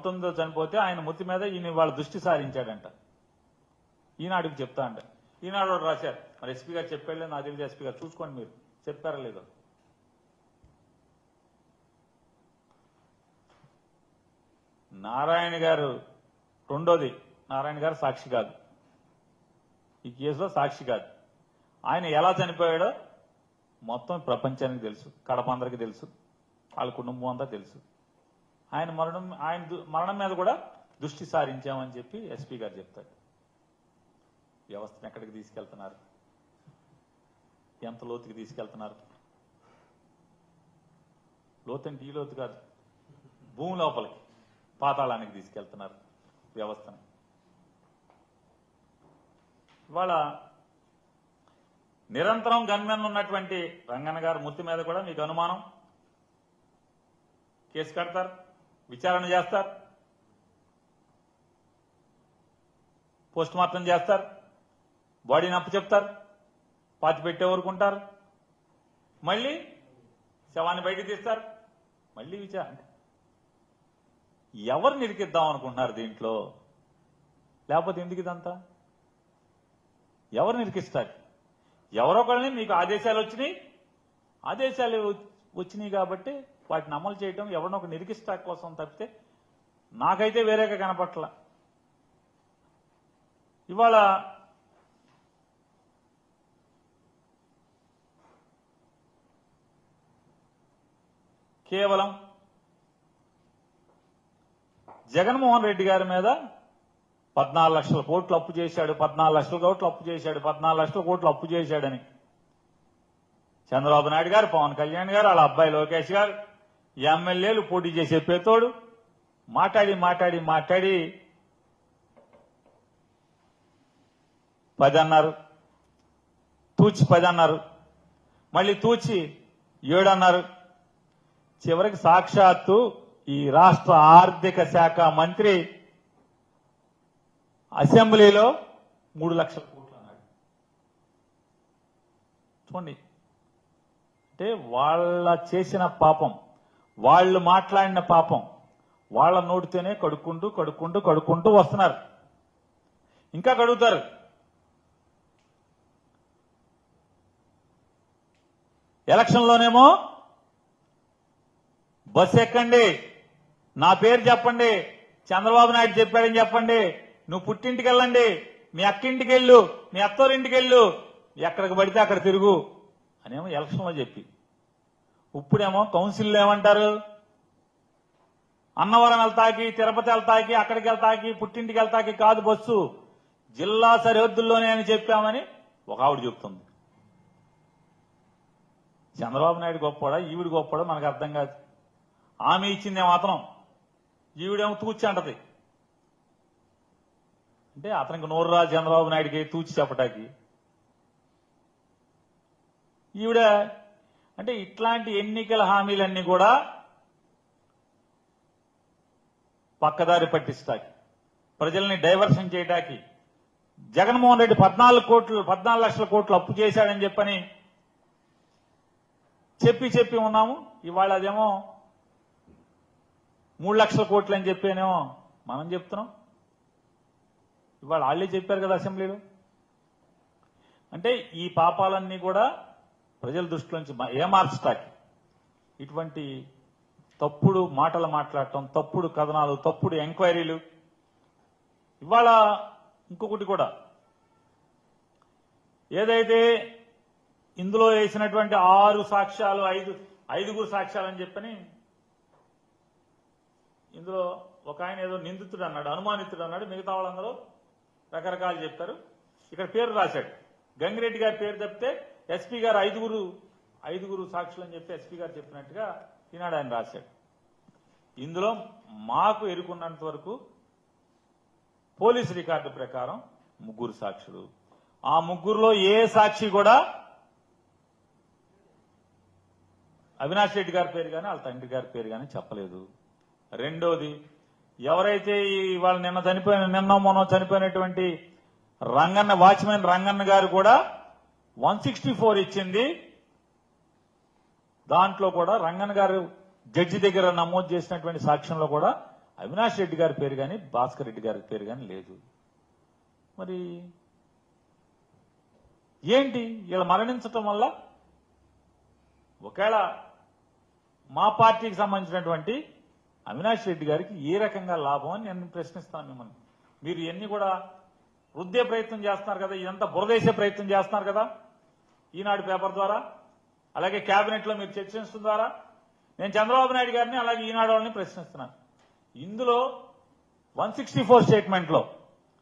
19వ చనిపోతే ఆయన మృతి మీద ఈయన వాళ్ళ దృష్టి సారించాడంట. ఈనాడుకి చెప్తా అంట. ఈనాడు రాశారు. మరి ఎస్పీ గారు చెప్పాడులే, నాకు తెలియదు. ఎస్పీ గారు చూసుకోండి, మీరు చెప్పారా లేదో. నారాయణ గారు రెండోది, నారాయణ గారు సాక్షి కాదు, ఈ కేసులో సాక్షి కాదు. ఆయన ఎలా చనిపోయాడో మొత్తం ప్రపంచానికి తెలుసు, కడప అందరికీ తెలుసు, వాళ్ళ కుటుంబం అంతా తెలుసు. ఆయన మరణం మీద కూడా దృష్టి సారించామని చెప్పి ఎస్పీ గారు చెప్తాడు. వ్యవస్థను ఎక్కడికి తీసుకెళ్తున్నారు, ఎంత లోతుకి తీసుకెళ్తున్నారు? లోతంటే ఈ లోతు కాదు, భూమి లోపలికి, పాతాళానికి తీసుకెళ్తున్నారు వ్యవస్థను. ఇవాళ నిరంతరం గన్మెన్ ఉన్నటువంటి రంగన్న గారు మృతి మీద కూడా మీకు అనుమానం, కేసు కడతారు, విచారణ చేస్తారు, పోస్ట్ మార్టం చేస్తారు, బాడీని అప్పచెప్తారు, పాతి పెట్టే ఊరుకుంటారు, మళ్ళీ శవాన్ని బయటికి తీస్తారు, మళ్ళీ విచారణ. ఎవరు నిరికిద్దాం అనుకుంటున్నారు దీంట్లో? లేకపోతే ఎందుకు ఇదంతా? ఎవరు నిరికిస్తారు? ఎవరొకరిని మీకు ఆదేశాలు వచ్చినాయి కాబట్టి వాటిని అమలు చేయడం ఎవరినో ఒక నిరికిస్తా కోసం తప్పితే నాకైతే వేరేగా కనపట్ల. ఇవాళ కేవలం జగన్మోహన్ రెడ్డి గారి మీద 14 లక్షల కోట్లు అప్పు చేశాడు, 14 లక్షల కోట్లు అప్పు చేశాడు, 14 లక్షల కోట్లు అప్పు చేశాడని చంద్రబాబు నాయుడు గారు, పవన్ కళ్యాణ్ గారు, వాళ్ళ అబ్బాయి లోకేష్ గారు, ఎమ్మెల్యేలు పోటీ చేసే పేతోడు మాట్లాడి 10 అన్నారు, తూచి 10 అన్నారు, మళ్ళీ తూచి 7 అన్నారు. చివరికి సాక్షాత్తు ఈ రాష్ట్ర ఆర్థిక శాఖ మంత్రి అసెంబ్లీలో 3 లక్షల కోట్లు అన్నాడు. చూడండి, అంటే వాళ్ళ చేసిన పాపం, వాళ్ళు మాట్లాడిన పాపం వాళ్ళ నోటితోనే కడుక్కుంటూ వస్తున్నారు. ఇంకా కడుగుతారు. ఎలక్షన్లోనేమో బస్సు ఎక్కండి, నా పేరు చెప్పండి, చంద్రబాబు నాయుడు చెప్పాడని చెప్పండి, నువ్వు పుట్టింటికి వెళ్ళండి, మీ అక్కింటికి వెళ్ళు, మీ అత్తోరింటికి వెళ్ళు, ఎక్కడికి పడితే అక్కడ తిరుగు అనేమో ఎలక్షన్లో చెప్పి, ఇప్పుడేమో కౌన్సిల్లో ఏమంటారు? అన్నవరం వెళ్తాకి, తిరుపతి వెళ్తాకి, అక్కడికి వెళ్తాకి, పుట్టింటికి వెళ్తాకి కాదు బస్సు, జిల్లా సరిహద్దుల్లోనే అని చెప్పామని ఒక ఆవిడ చెప్తుంది. చంద్రబాబు నాయుడు గొప్పవాడా, ఈవిడ గొప్పవాడా మనకు అర్థం కాదు. ఆమె ఇచ్చిందే మాత్రం ఈవిడేమో తూచి అంటది. అంటే అతనికి నోరు రా చంద్రబాబు నాయుడికి తూచి చెప్పటానికి. ఈవిడ అంటే ఇట్లాంటి ఎన్నికల హామీలన్నీ కూడా పక్కదారి పట్టిస్తాకి, ప్రజల్ని డైవర్షన్ చేయడానికి జగన్మోహన్ రెడ్డి 14 లక్షల కోట్లు అప్పు చేశాడని చెప్పని చెప్పి ఉన్నాము. ఇవాళ అదేమో 3 లక్షల కోట్లు అని చెప్పేనేమో మనం చెప్తున్నాం. ఇవాళ వాళ్ళే చెప్పారు కదా అసెంబ్లీలో. అంటే ఈ పాపాలన్నీ కూడా ప్రజల దృష్టిలోంచి ఏమార్చటానికి ఇటువంటి తప్పుడు మాటలు మాట్లాడటం, తప్పుడు కథనాలు, తప్పుడు ఎంక్వైరీలు. ఇవాళ ఇంకొకటి కూడా, ఏదైతే ఇందులో వేసినటువంటి 6 సాక్ష్యాలు, 5గురు సాక్ష్యాలు అని చెప్పని, ఇందులో ఒక ఆయన ఏదో నిందితుడు అన్నాడు, అనుమానితుడు అన్నాడు, మిగతా వాళ్ళందరూ రకరకాలు చెప్పారు. ఇక్కడ పేరు రాశాడు, గంగిరెడ్డి గారి పేరు తప్పితే ఎస్పీ గారు 5గురు సాక్షులు అని చెప్పి ఎస్పీ గారు చెప్పినట్టుగా ఈనాడు ఆయన రాశాడు. ఇందులో మాకు ఎరుకున్నంత వరకు పోలీసు రికార్డు ప్రకారం 3 సాక్షులు. ఆ 3లో ఏ సాక్షి కూడా అవినాష్ రెడ్డి గారి పేరు కానీ వాళ్ళ తండ్రి గారి పేరు కానీ చెప్పలేదు. రెండోది, ఎవరైతే ఇవాళ నిన్న మొన్న చనిపోయినటువంటి రంగన్న, వాచ్మెన్ రంగన్న గారు కూడా 164 ఇచ్చింది. దాంట్లో కూడా రంగన్న గారు జడ్జి దగ్గర నమోదు చేసినటువంటి సాక్ష్యంలో కూడా అవినాష్ రెడ్డి గారి పేరు కానీ భాస్కర్ రెడ్డి గారి పేరు కానీ లేదు. మరి ఏంటి ఇలా మరణించటం వల్ల ఒకవేళ మా పార్టీకి సంబంధించినటువంటి అవినాష్ రెడ్డి గారికి ఏ రకంగా లాభం అని నేను ప్రశ్నిస్తాను మిమ్మల్ని. మీరు ఇవన్నీ కూడా రుద్దే ప్రయత్నం చేస్తున్నారు కదా, ఇదంతా బురదేసే ప్రయత్నం చేస్తున్నారు కదా ఈనాడు పేపర్ ద్వారా, అలాగే కేబినెట్ లో మీరు చర్చించడం ద్వారా. నేను చంద్రబాబు నాయుడు గారిని అలాగే ఈనాడు వాళ్ళని ప్రశ్నిస్తున్నాను. ఇందులో 164 స్టేట్మెంట్ లో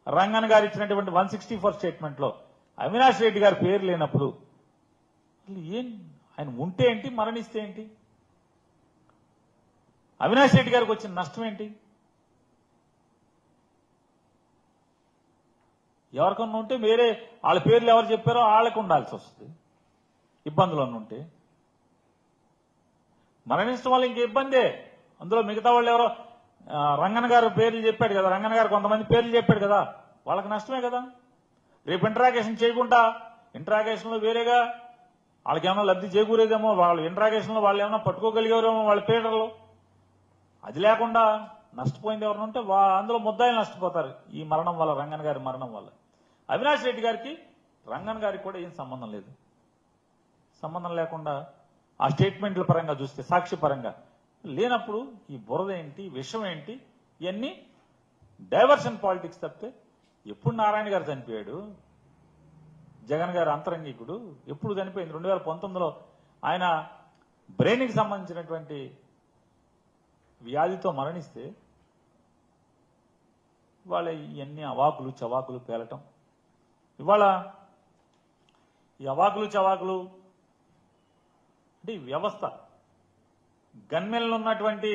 రంగన్ గారు ఇచ్చినటువంటి 164 స్టేట్మెంట్ లో అవినాష్ రెడ్డి గారి పేరు లేనప్పుడు ఏం ఆయన ఉంటే ఏంటి, మరణిస్తే ఏంటి? అవినాష్ రెడ్డి గారికి వచ్చిన నష్టం ఏంటి? ఎవరికన్నా ఉంటే వేరే వాళ్ళ పేర్లు ఎవరు చెప్పారో వాళ్ళకు ఉండాల్సి వస్తుంది. ఇబ్బందులు ఉంటే మరణించడం వల్ల ఇంక ఇబ్బందే. అందులో మిగతా వాళ్ళు ఎవరో రంగన్ గారు పేర్లు చెప్పాడు కదా, రంగన్ గారు కొంతమంది పేర్లు చెప్పాడు కదా, వాళ్ళకి నష్టమే కదా. రేపు ఇంట్రాగేషన్ చేయకుండా ఇంట్రాగేషన్ లో వేరేగా వాళ్ళకి ఏమైనా లబ్ధి చేకూరేదేమో, వాళ్ళు ఇంట్రాగేషన్ లో వాళ్ళు ఏమైనా పట్టుకోగలిగేవారేమో వాళ్ళ పేర్లలో. అది లేకుండా నష్టపోయింది ఎవరైనా ఉంటే అందులో ముద్దాయిలు నష్టపోతారు ఈ మరణం వల్ల, రంగన్ గారి మరణం వల్ల. అవినాష్ రెడ్డి గారికి రంగన్ గారికి కూడా ఏం సంబంధం లేదు. సంబంధం లేకుండా ఆ స్టేట్మెంట్ల పరంగా చూస్తే, సాక్షి పరంగా లేనప్పుడు ఈ బురద ఏంటి, విషయం ఏంటి, ఇవన్నీ డైవర్షన్ పాలిటిక్స్ తప్పితే. ఎప్పుడు నారాయణ గారు చనిపోయాడు, జగన్ గారు అంతరంగికుడు ఎప్పుడు చనిపోయింది? 2019లో ఆయన బ్రెయిన్కి సంబంధించినటువంటి వ్యాధితో మరణిస్తే ఇవాళ ఇవన్నీ అవాకులు చవాకులు పేలటం. ఇవాళ ఈ అవాకులు చవాకులు అంటే ఈ వ్యవస్థ, గన్మెన్లు ఉన్నటువంటి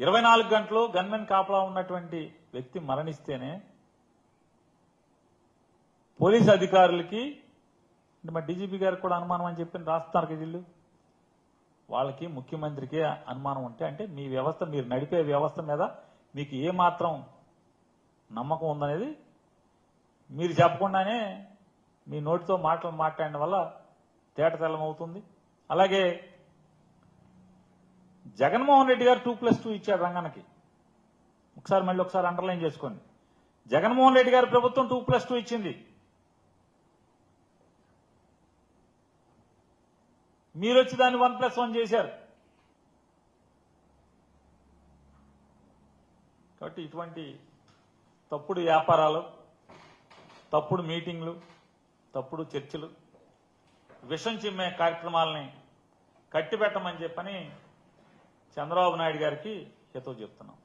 24 గంటలు గన్మెన్ కాపలా ఉన్నటువంటి వ్యక్తి మరణిస్తేనే పోలీసు అధికారులకి, అంటే మా డీజీపీ గారికి కూడా అనుమానం అని చెప్పి రాస్తున్నారు కదా వీళ్ళు, వాళ్ళకి ముఖ్యమంత్రికి అనుమానం ఉంటే, అంటే మీ వ్యవస్థ, మీరు నడిపే వ్యవస్థ మీద మీకు ఏమాత్రం నమ్మకం ఉందనేది మీరు చెప్పకుండానే మీ నోటితో మాట్లాడిన వల్ల తేటతెల్లం అవుతుంది. అలాగే జగన్మోహన్ రెడ్డి గారు 2+2 ఇచ్చాడు రంగన్నకి. మళ్ళీ ఒకసారి అండర్లైన్ చేసుకోండి. జగన్మోహన్ రెడ్డి గారి ప్రభుత్వం 2+2 ఇచ్చింది. మీరు వచ్చి దాన్ని 1+1 చేశారు. కాబట్టి ఇటువంటి తప్పుడు వ్యాపారాలు, తప్పుడు మీటింగ్లు, తప్పుడు చర్చలు, విషం చిమ్మే కార్యక్రమాలని కట్టిపెట్టమని చెప్పని చంద్రబాబు నాయుడు గారికి హితవు చెప్తున్నాం.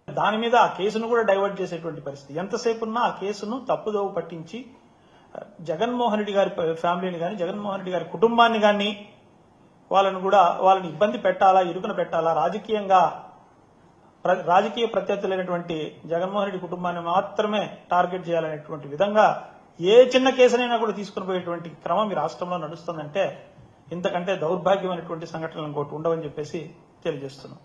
దాని మీద ఆ కేసును కూడా డైవర్ట్ చేసేటువంటి పరిస్థితి. ఎంతసేపు ఉన్నా ఆ కేసును తప్పుదోవ పట్టించి జగన్మోహన్ రెడ్డి గారి ఫ్యామిలీని కానీ, జగన్మోహన్ రెడ్డి గారి కుటుంబాన్ని కానీ వాళ్ళని ఇబ్బంది పెట్టాలా, ఇరుకున పెట్టాలా, రాజకీయ ప్రత్యర్థులైనటువంటి జగన్మోహన్ రెడ్డి కుటుంబాన్ని మాత్రమే టార్గెట్ చేయాలనేటువంటి విధంగా ఏ చిన్న కేసునైనా కూడా తీసుకుని పోయేటువంటి క్రమం ఈ రాష్ట్రంలో నడుస్తుందంటే ఇంతకంటే దౌర్భాగ్యమైనటువంటి సంఘటనలు ఇంకోటి ఉండవని చెప్పేసి తెలియజేస్తున్నాం.